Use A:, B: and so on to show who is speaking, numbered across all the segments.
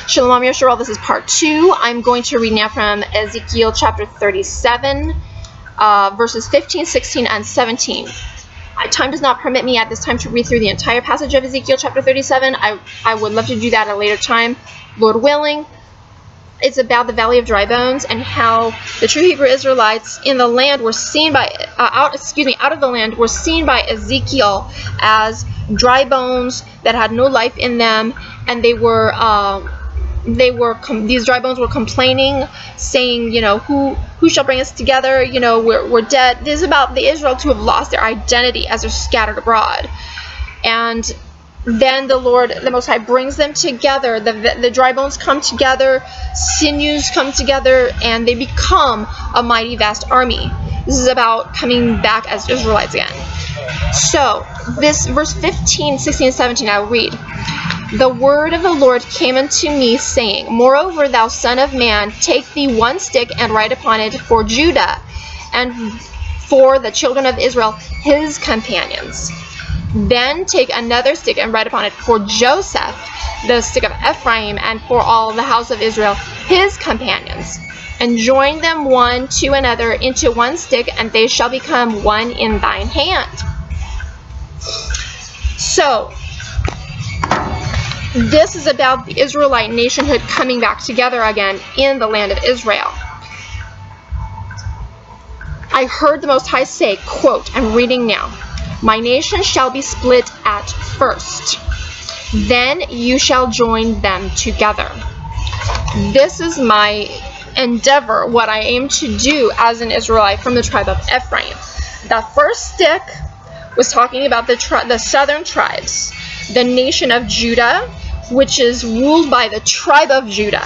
A: Shalom Yisrael, this is part 2. I'm going to read now from Ezekiel chapter 37, verses 15, 16, and 17. Time does not permit me at this time to read through the entire passage of Ezekiel chapter 37. I would love to do that at a later time, Lord willing. It's about the Valley of Dry Bones and how the true Hebrew Israelites in the land were seen by out of the land were seen by Ezekiel as dry bones that had no life in them, and these dry bones were complaining, saying, who shall bring us together? We're dead. This is about the Israelites who have lost their identity as they're scattered abroad. And then the Lord, the Most High, brings them together. The dry bones come together, sinews come together, and they become a mighty vast army. This is about coming back as Israelites again. So, this verse 15, 16, and 17, I will read. The word of the Lord came unto me, saying, Moreover, thou son of man, take thee one stick, and write upon it for Judah, and for the children of Israel, his companions. Then take another stick, and write upon it for Joseph, the stick of Ephraim, and for all the house of Israel, his companions. And join them one to another into one stick, and they shall become one in thine hand. So, this is about the Israelite nationhood coming back together again in the land of Israel. I heard the Most High say, quote, I'm reading now, My nation shall be split at first, then you shall join them together. This is my endeavor, what I aim to do as an Israelite from the tribe of Ephraim. The first stick was talking about the southern tribes, the nation of Judah, which is ruled by the tribe of Judah.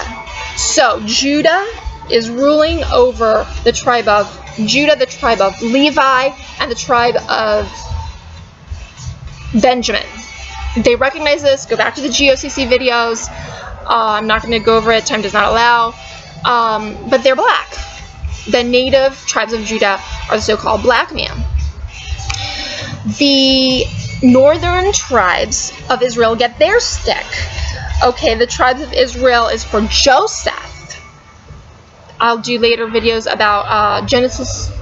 A: So Judah is ruling over the tribe of Judah, the tribe of Levi, and the tribe of Benjamin. They recognize this. Go back to the GOCC videos. I'm not going to go over it. Time does not allow. But they're black. The native tribes of Judah are the so-called black man. The northern tribes of Israel get their stick. Okay, the tribes of Israel is for Joseph. I'll do later videos about Genesis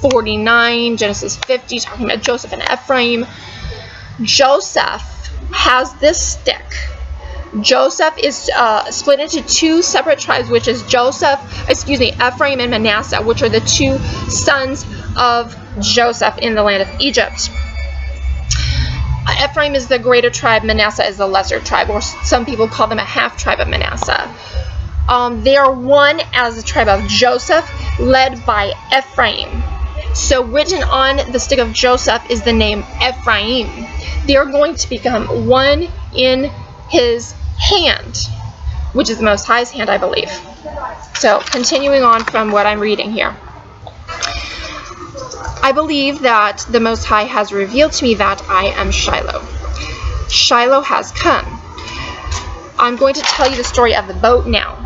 A: 49, Genesis 50, talking about Joseph and Ephraim. Joseph has this stick. Joseph is split into two separate tribes, which is Ephraim and Manasseh, which are the two sons of Joseph in the land of Egypt. Ephraim is the greater tribe, Manasseh is the lesser tribe, or some people call them a half-tribe of Manasseh. They are one as the tribe of Joseph, led by Ephraim. So written on the stick of Joseph is the name Ephraim. They are going to become one in his hand, which is the Most High's hand, I believe. So continuing on from what I'm reading here. I believe that the Most High has revealed to me that I am Shiloh. Shiloh has come. I'm going to tell you the story of the boat now.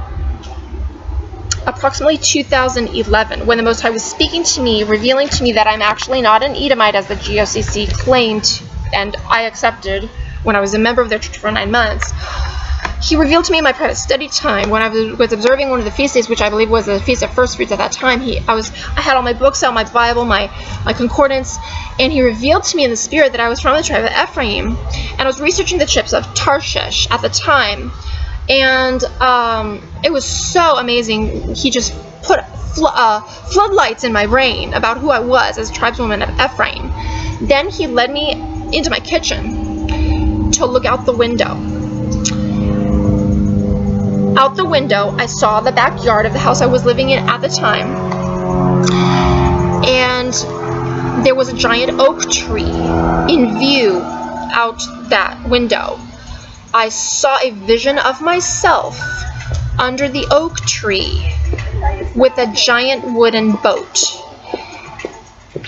A: Approximately 2011, when the Most High was speaking to me, revealing to me that I'm actually not an Edomite as the GOCC claimed, and I accepted when I was a member of their church for 9 months. He revealed to me in my private study time when I was observing one of the feast days, which I believe was the Feast of First Fruits at that time. I had all my books out, my Bible, my concordance, and he revealed to me in the spirit that I was from the tribe of Ephraim, and I was researching the ships of Tarshish at the time, and it was so amazing. He just put floodlights in my brain about who I was as a tribeswoman of Ephraim. Then he led me into my kitchen to look out the window. Out the window, I saw the backyard of the house I was living in at the time, and there was a giant oak tree in view out that window. I saw a vision of myself under the oak tree with a giant wooden boat,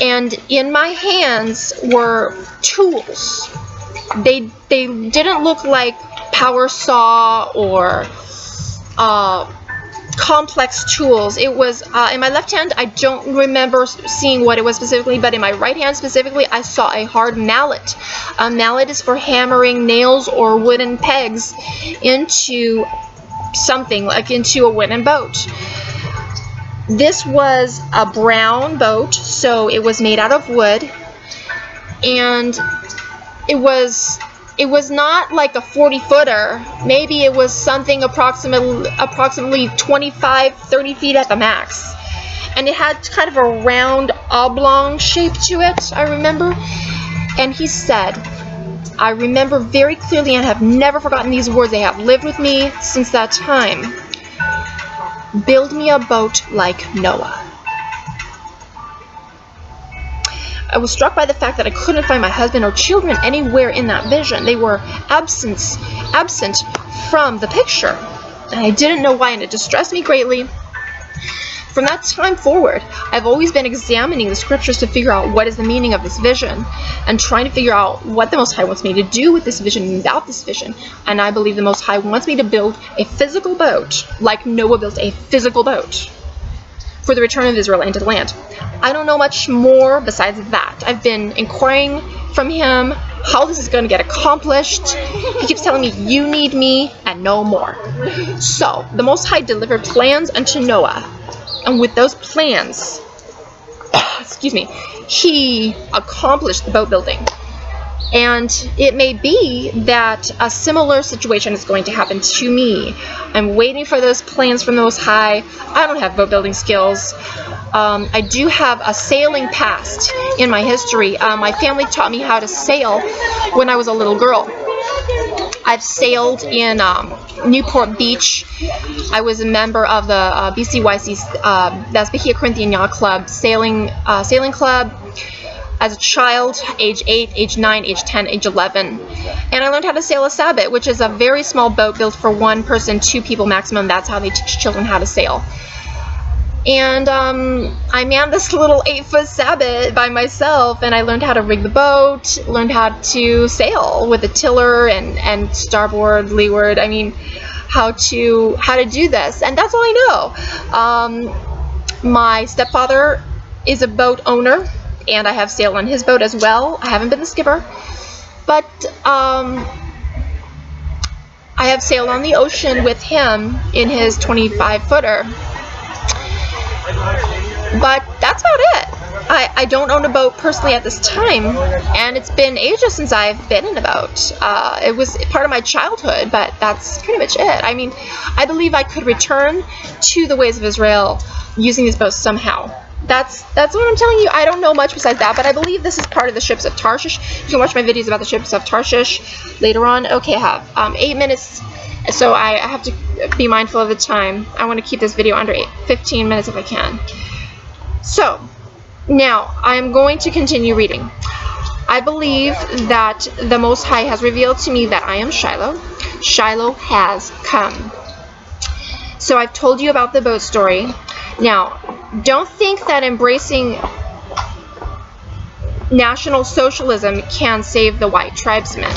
A: and in my hands were tools. They didn't look like power saw or complex tools. It was in my left hand, I don't remember seeing what it was specifically, but in my right hand specifically, I saw a hard mallet. A mallet is for hammering nails or wooden pegs into something, like into a wooden boat. This was a brown boat, so it was made out of wood, and it was not like a 40-footer. Maybe it was something approximately 25, 30 feet at the max. And it had kind of a round oblong shape to it, I remember. And he said, I remember very clearly and have never forgotten these words. They have lived with me since that time. Build me a boat like Noah. I was struck by the fact that I couldn't find my husband or children anywhere in that vision. They were absent from the picture. And I didn't know why, and it distressed me greatly. From that time forward, I've always been examining the scriptures to figure out what is the meaning of this vision, and trying to figure out what the Most High wants me to do with this vision and without this vision. And I believe the Most High wants me to build a physical boat, like Noah built a physical boat, for the return of Israel into the land. I don't know much more besides that. I've been inquiring from him how this is going to get accomplished. He keeps telling me, you need me and no more. So, the Most High delivered plans unto Noah. And with those plans, excuse me, he accomplished the boat building. And it may be that a similar situation is going to happen to me. I'm waiting for those plans from the Most High. I don't have boat building skills. I do have a sailing past in my history. My family taught me how to sail when I was a little girl. I've sailed in Newport Beach. I was a member of the BCYC's, that's Bahia Corinthian Yacht Club, sailing club. As a child, age 8, age 9, age 10, age 11. And I learned how to sail a sabot, which is a very small boat built for one person, 2 people maximum. That's how they teach children how to sail. And I manned this little 8-foot sabot by myself, and I learned how to rig the boat, learned how to sail with a tiller and starboard, leeward. I mean, how to do this. And that's all I know. My stepfather is a boat owner, and I have sailed on his boat as well. I haven't been the skipper, but I have sailed on the ocean with him in his 25-footer. But that's about it. I don't own a boat personally at this time, and it's been ages since I've been in a boat. It was part of my childhood, but that's pretty much it. I mean, I believe I could return to the ways of Israel using this boat somehow. That's what I'm telling you. I don't know much besides that, but I believe this is part of the ships of Tarshish. You can watch my videos about the ships of Tarshish later on. Okay, I have 8 minutes, so I have to be mindful of the time. I want to keep this video under 15 minutes if I can. So, now, I am going to continue reading. I believe that the Most High has revealed to me that I am Shiloh. Shiloh has come. So I've told you about the boat story. Now, don't think that embracing National Socialism can save the white tribesmen.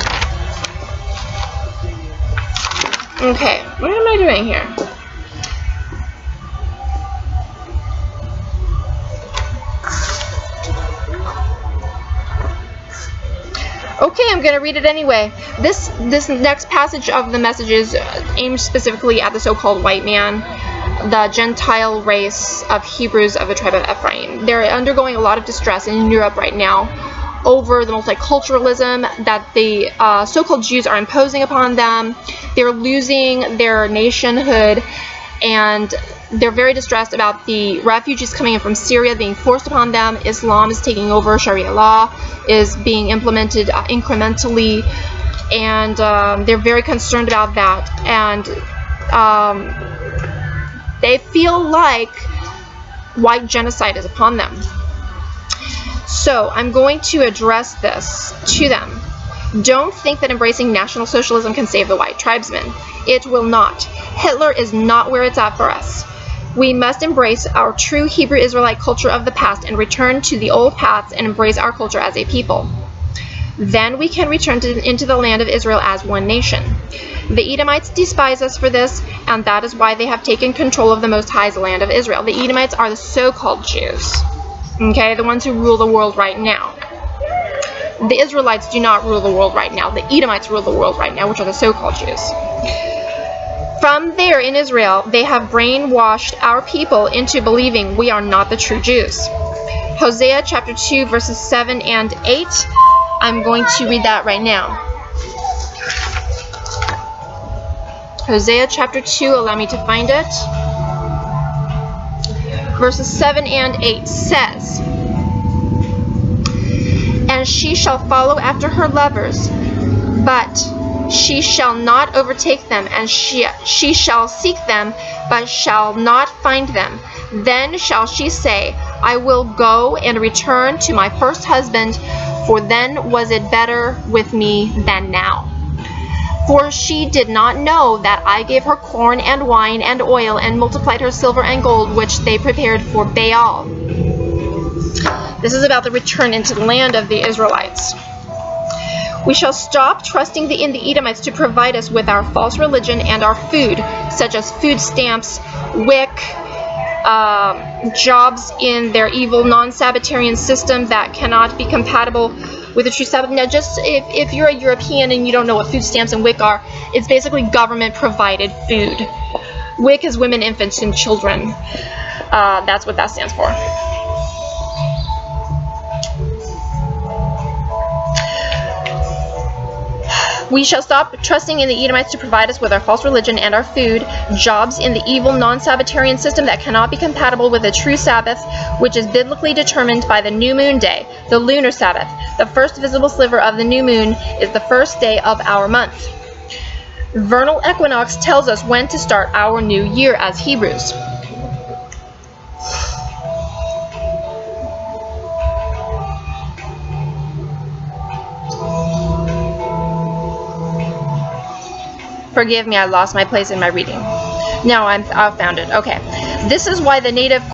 A: Okay, what am I doing here? Okay, I'm going to read it anyway. This next passage of the message is aimed specifically at the so-called white man, the Gentile race of Hebrews of the tribe of Ephraim. They're undergoing a lot of distress in Europe right now over the multiculturalism that the so-called Jews are imposing upon them. They're losing their nationhood, and they're very distressed about the refugees coming in from Syria being forced upon them. Islam is taking over. Sharia law is being implemented incrementally, and they're very concerned about that. And they feel like white genocide is upon them. So I'm going to address this to them. Don't think that embracing National Socialism can save the white tribesmen. It will not. Hitler is not where it's at for us. We must embrace our true Hebrew Israelite culture of the past and return to the old paths and embrace our culture as a people. Then we can return into the land of Israel as one nation. The Edomites despise us for this, and that is why they have taken control of the Most High's land of Israel. The Edomites are the so-called Jews, okay, the ones who rule the world right now. The Israelites do not rule the world right now. The Edomites rule the world right now, which are the so-called Jews. From there in Israel, they have brainwashed our people into believing we are not the true Jews. Hosea chapter 2, verses 7 and 8. I'm going to read that right now. Hosea chapter 2, allow me to find it. Verses 7 and 8 says, "And she shall follow after her lovers, but she shall not overtake them, and she shall seek them, but shall not find them. Then shall she say, I will go and return to my first husband, for then was it better with me than now. For she did not know that I gave her corn and wine and oil, and multiplied her silver and gold, which they prepared for Baal." This is about the return into the land of the Israelites. "We shall stop trusting in the Edomites to provide us with our false religion and our food, such as food stamps, WIC, jobs in their evil non-Sabbatarian system that cannot be compatible with the true Sabbath." Now, just if you're a European and you don't know what food stamps and WIC are, it's basically government-provided food. WIC is women, infants, and children. That's what that stands for. "We shall stop trusting in the Edomites to provide us with our false religion and our food, jobs in the evil non-Sabbatarian system that cannot be compatible with the true Sabbath, which is biblically determined by the new moon day, the lunar Sabbath. The first visible sliver of the new moon is the first day of our month. Vernal equinox tells us when to start our new year as Hebrews." Forgive me, I lost my place in my reading. Now I've found it. Okay. "This is why the native